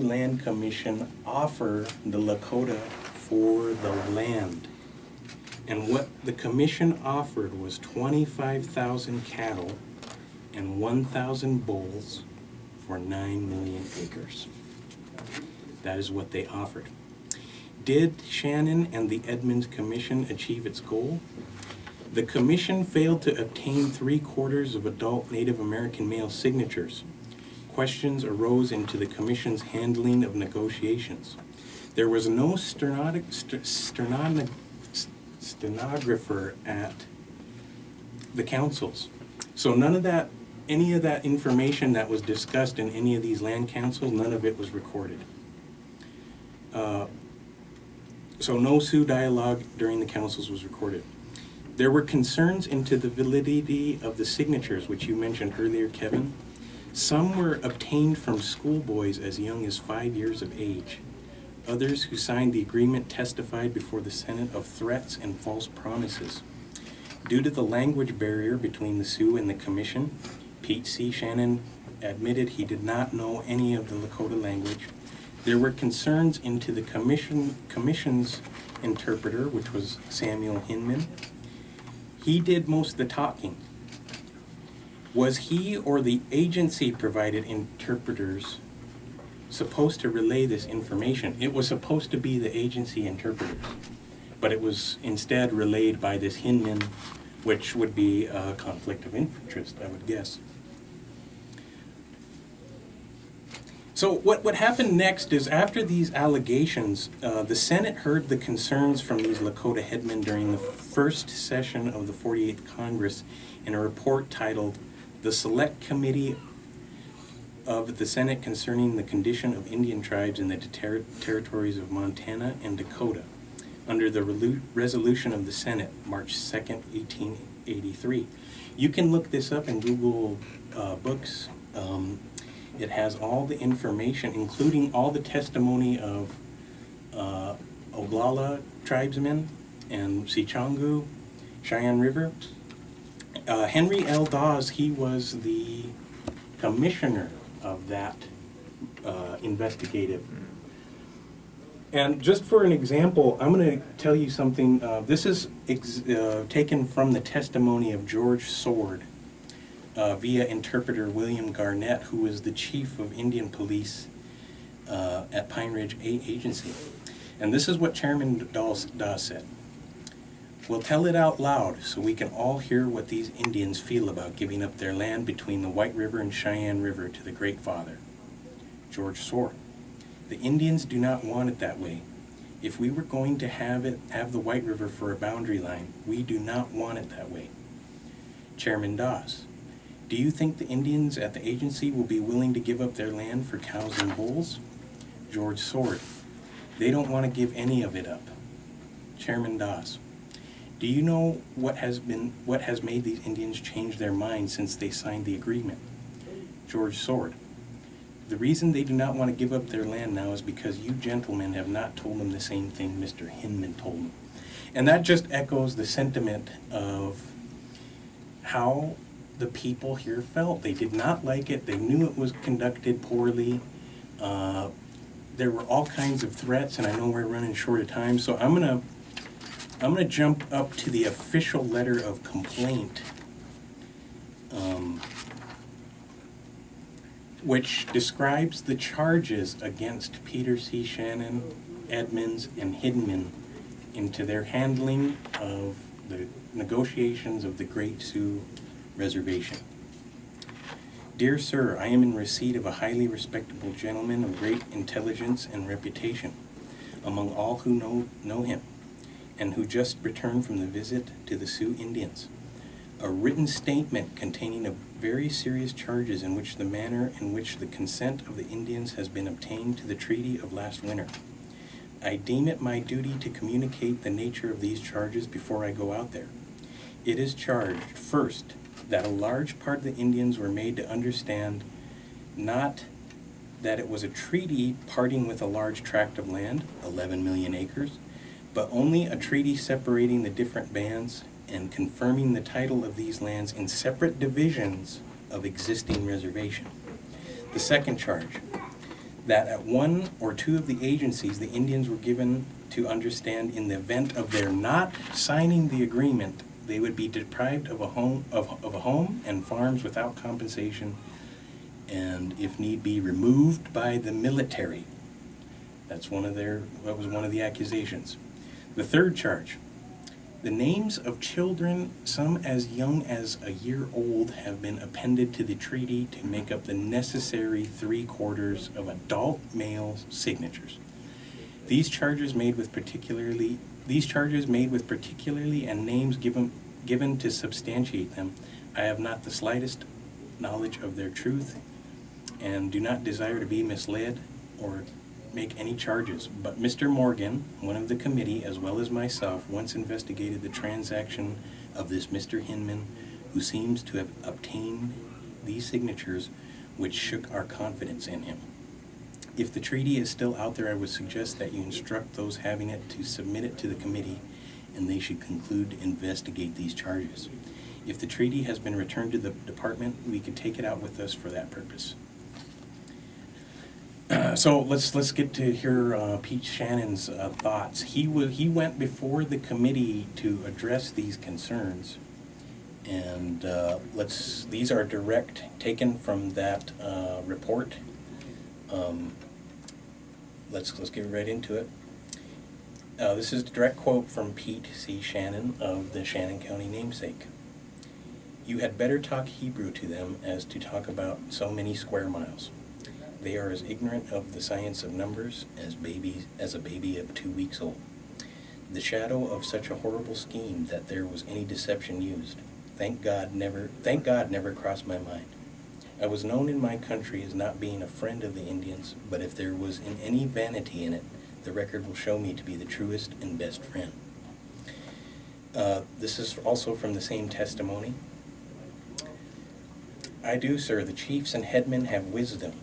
Land Commission offer the Lakota for the land. And what the commission offered was 25,000 cattle and 1,000 bulls for 9 million acres. That is what they offered. Did Shannon and the Edmonds Commission achieve its goal? The commission failed to obtain 3/4 of adult Native American male signatures. Questions arose into the commission's handling of negotiations. There was no stenographer at the councils. So none of that, any of that information that was discussed in any of these land councils, none of it was recorded. So no Sioux dialogue during the councils was recorded. There were concerns into the validity of the signatures, which you mentioned earlier, Kevin. Some were obtained from schoolboys as young as 5 years of age. Others who signed the agreement testified before the Senate of threats and false promises. Due to the language barrier between the Sioux and the Commission, Pete C. Shannon admitted he did not know any of the Lakota language. There were concerns into the Commission's interpreter, which was Samuel Hinman. He did most of the talking. Was he or the agency provided interpreters supposed to relay this information? It was supposed to be the agency interpreters, but it was instead relayed by this Hinman, which would be a conflict of interest, I would guess. So what happened next is, after these allegations, the Senate heard the concerns from these Lakota headmen during the first session of the 48th Congress in a report titled "The Select Committee of the Senate Concerning the Condition of Indian Tribes in the Territories of Montana and Dakota," under the resolution of the Senate, March 2nd, 1883. You can look this up in Google Books. It has all the information, including all the testimony of Oglala tribesmen and Sicangu, Cheyenne River. Henry L. Dawes, he was the commissioner of that investigative. And just for an example, I'm going to tell you something. This is taken from the testimony of George Sword via interpreter William Garnett, who was the chief of Indian Police at Pine Ridge Agency. And this is what Chairman Dawes said. "We'll tell it out loud so we can all hear what these Indians feel about giving up their land between the White River and Cheyenne River to the Great Father." George Sword: "The Indians do not want it that way. If we were going to have the White River for a boundary line, we do not want it that way." Chairman Dawes: "Do you think the Indians at the agency will be willing to give up their land for cows and bulls?" George Sword: "They don't want to give any of it up." Chairman Dawes: "Do you know what has made these Indians change their minds since they signed the agreement?" George Sword: "The reason they do not want to give up their land now is because you gentlemen have not told them the same thing Mr. Hinman told them." And that just echoes the sentiment of how the people here felt. They did not like it. They knew it was conducted poorly. There were all kinds of threats, and I know we're running short of time, so I'm gonna jump up to the official letter of complaint, which describes the charges against Peter C. Shannon, Edmonds, and Hinman into their handling of the negotiations of the Great Sioux Reservation. "Dear Sir, I am in receipt of a highly respectable gentleman of great intelligence and reputation among all who know him, and who just returned from the visit to the Sioux Indians. A written statement containing very serious charges in which the manner in which the consent of the Indians has been obtained to the treaty of last winter. I deem it my duty to communicate the nature of these charges before I go out there. It is charged, first, that a large part of the Indians were made to understand not that it was a treaty parting with a large tract of land, 11 million acres, but only a treaty separating the different bands and confirming the title of these lands in separate divisions of existing reservation. The second charge, that at one or two of the agencies, the Indians were given to understand in the event of their not signing the agreement, they would be deprived of a home and farms without compensation, and if need be, removed by the military. That was one of the accusations. The third charge: the names of children, some as young as a year old, have been appended to the treaty to make up the necessary 3/4 of adult male signatures. These charges made with particularly and names given to substantiate them, I have not the slightest knowledge of their truth, and do not desire to be misled or make any charges. But Mr. Morgan, one of the committee, as well as myself, once investigated the transaction of this Mr. Hinman, who seems to have obtained these signatures, which shook our confidence in him. If the treaty is still out there, I would suggest that you instruct those having it to submit it to the committee, and they should conclude to investigate these charges. If the treaty has been returned to the department, we could take it out with us for that purpose. So let's get to hear Pete Shannon's thoughts. He went before the committee to address these concerns, and these are direct taken from that report. Let's get right into it. This is a direct quote from Pete C. Shannon of the Shannon County namesake. You had better talk Hebrew to them as to talk about so many square miles. They are as ignorant of the science of numbers as a baby of 2 weeks old. The shadow of such a horrible scheme that there was any deception used, thank God never crossed my mind. I was known in my country as not being a friend of the Indians, but if there was any vanity in it, the record will show me to be the truest and best friend. This is also from the same testimony. I do, sir. The chiefs and headmen have wisdom.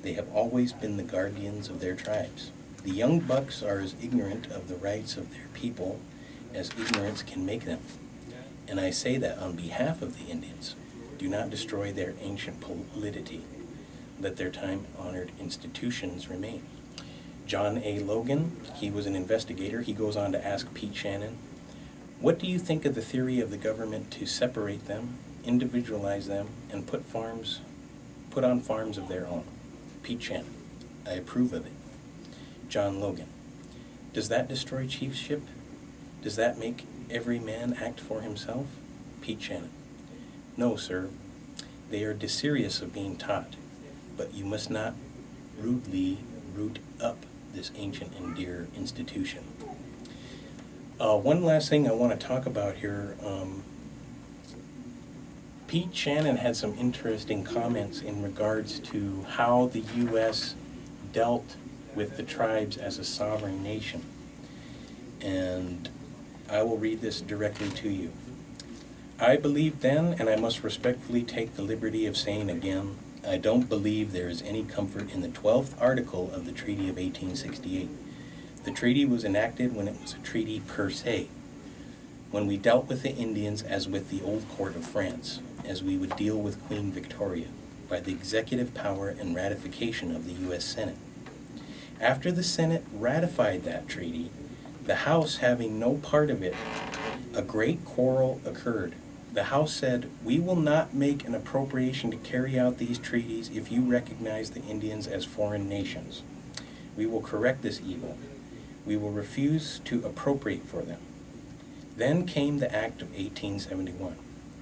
They have always been the guardians of their tribes. The young bucks are as ignorant of the rights of their people as ignorance can make them. And I say that on behalf of the Indians. Do not destroy their ancient polity. Let their time-honored institutions remain. John A. Logan, he was an investigator. He goes on to ask Pete Shannon, what do you think of the theory of the government to separate them, individualize them, and put on farms of their own? Pete Shannon, I approve of it. John Logan, does that destroy chiefship? Does that make every man act for himself? Pete Shannon, no, sir. They are desirous of being taught, but you must not rudely root up this ancient and dear institution. One last thing I want to talk about here. Pete Shannon had some interesting comments in regards to how the U.S. dealt with the tribes as a sovereign nation. And I will read this directly to you. I believed then, and I must respectfully take the liberty of saying again, I don't believe there is any comfort in the 12th article of the Treaty of 1868. The treaty was enacted when it was a treaty per se, when we dealt with the Indians as with the old court of France, as we would deal with Queen Victoria, by the executive power and ratification of the U.S. Senate. After the Senate ratified that treaty, the House having no part of it, a great quarrel occurred. The House said, we will not make an appropriation to carry out these treaties if you recognize the Indians as foreign nations. We will correct this evil. We will refuse to appropriate for them. Then came the Act of 1871,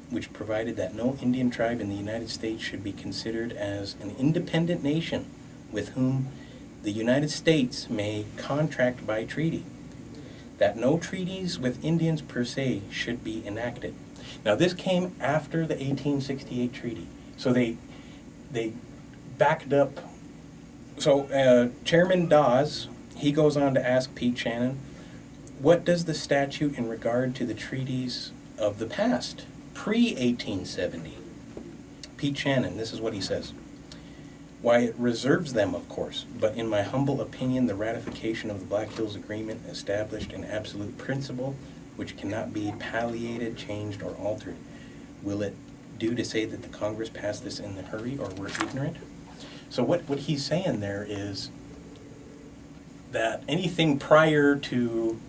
which provided that no Indian tribe in the United States should be considered as an independent nation with whom the United States may contract by treaty. That no treaties with Indians per se should be enacted. Now this came after the 1868 treaty. So they backed up. So Chairman Dawes, he goes on to ask Pete Shannon, what does the statute in regard to the treaties of the past, pre-1870? Pete Shannon, this is what he says. Why, it reserves them, of course, but in my humble opinion, the ratification of the Black Hills Agreement established an absolute principle which cannot be palliated, changed, or altered. Will it do to say that the Congress passed this in a hurry or were ignorant? So what he's saying there is that anything prior to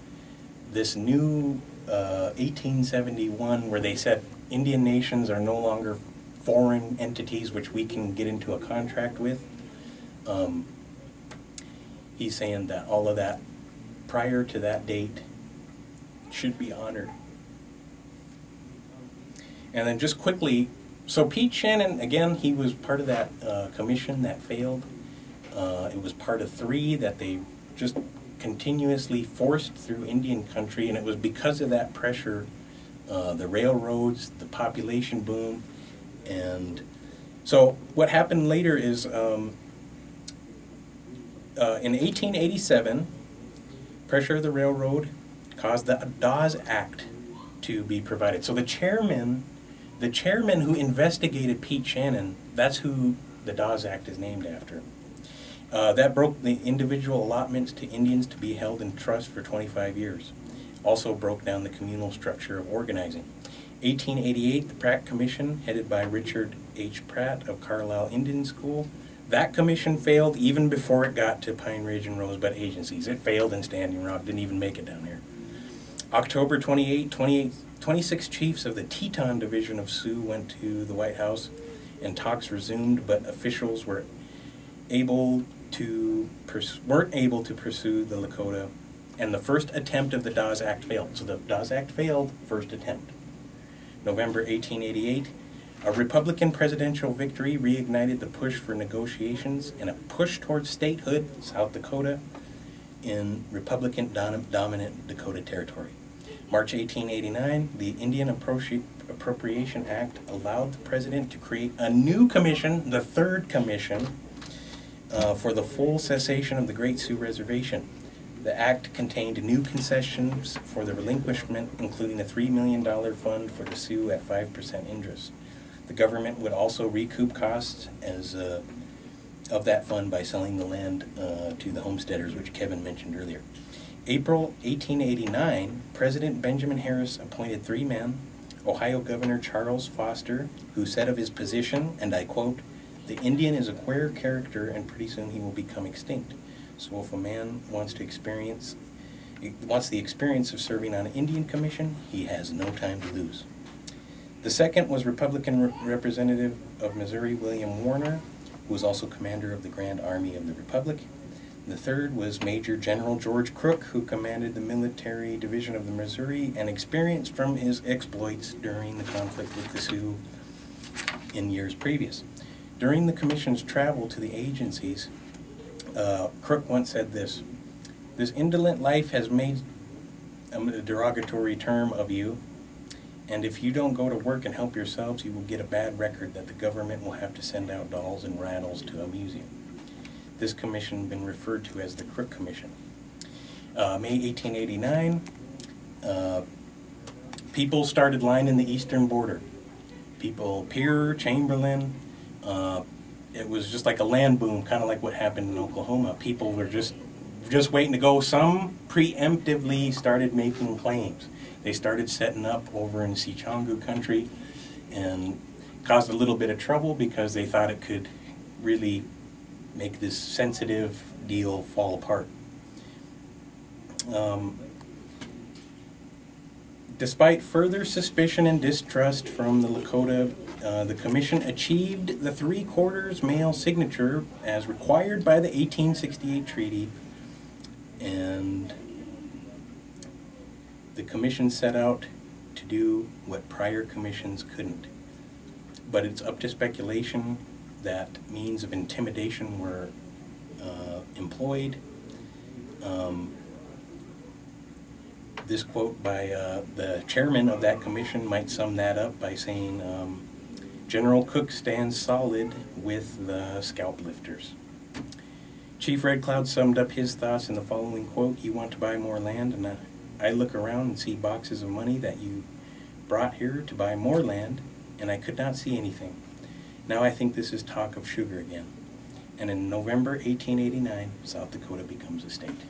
this new 1871, where they said Indian nations are no longer foreign entities which we can get into a contract with, he's saying that all of that prior to that date should be honored. And then just quickly, so Pete Shannon, again, he was part of that commission that failed. It was part of 3 that they just continuously forced through Indian country, and it was because of that pressure, the railroads, the population boom. And so what happened later is in 1887, pressure of the railroad caused the Dawes Act to be provided. So the chairman who investigated Pete Shannon, that's who the Dawes Act is named after. That broke the individual allotments to Indians to be held in trust for 25 years. Also broke down the communal structure of organizing. 1888, the Pratt Commission, headed by Richard H. Pratt of Carlisle Indian School. That commission failed even before it got to Pine Ridge and Rosebud agencies. It failed in Standing Rock, didn't even make it down here. October 28, 26 chiefs of the Teton Division of Sioux went to the White House, and talks resumed, but officials weren't able to pursue the Lakota, and the first attempt of the Dawes Act failed. So the Dawes Act failed, first attempt. November 1888, a Republican presidential victory reignited the push for negotiations and a push towards statehood, South Dakota, in Republican-dominant Dakota Territory. March 1889, the Indian Appropriation Act allowed the president to create a new commission, the Third Commission, for the full cessation of the Great Sioux Reservation. The act contained new concessions for the relinquishment, including a $3 million fund for the Sioux at 5% interest. The government would also recoup costs of that fund by selling the land to the homesteaders, which Kevin mentioned earlier. April 1889, President Benjamin Harris appointed 3 men, Ohio Governor Charles Foster, who said of his position, and I quote, "The Indian is a queer character and pretty soon he will become extinct. So if a man wants the experience of serving on an Indian commission, he has no time to lose." The second was Republican Representative of Missouri, William Warner, who was also commander of the Grand Army of the Republic. The third was Major General George Crook, who commanded the military division of the Missouri and experienced from his exploits during the conflict with the Sioux in years previous. During the commission's travel to the agencies, Crook once said this: "This indolent life has made a derogatory term of you, and if you don't go to work and help yourselves, you will get a bad record that the government will have to send out dolls and rattles to amuse you." This commission has been referred to as the Crook Commission. May 1889, people started lining the eastern border. People, Pierre, Chamberlain, it was just like a land boom, kind of like what happened in Oklahoma. People were just waiting to go. Some preemptively started making claims. They started setting up over in Sicangu country and caused a little bit of trouble because they thought it could really make this sensitive deal fall apart. Despite further suspicion and distrust from the Lakota, the commission achieved the 3/4 male signature as required by the 1868 treaty, and the commission set out to do what prior commissions couldn't. But it's up to speculation that means of intimidation were employed. This quote by the chairman of that commission might sum that up by saying, "General Cook stands solid with the scalp lifters." Chief Red Cloud summed up his thoughts in the following quote: "You want to buy more land, and I look around and see boxes of money that you brought here to buy more land, and I could not see anything. Now I think this is talk of sugar again." And in November 1889, South Dakota becomes a state.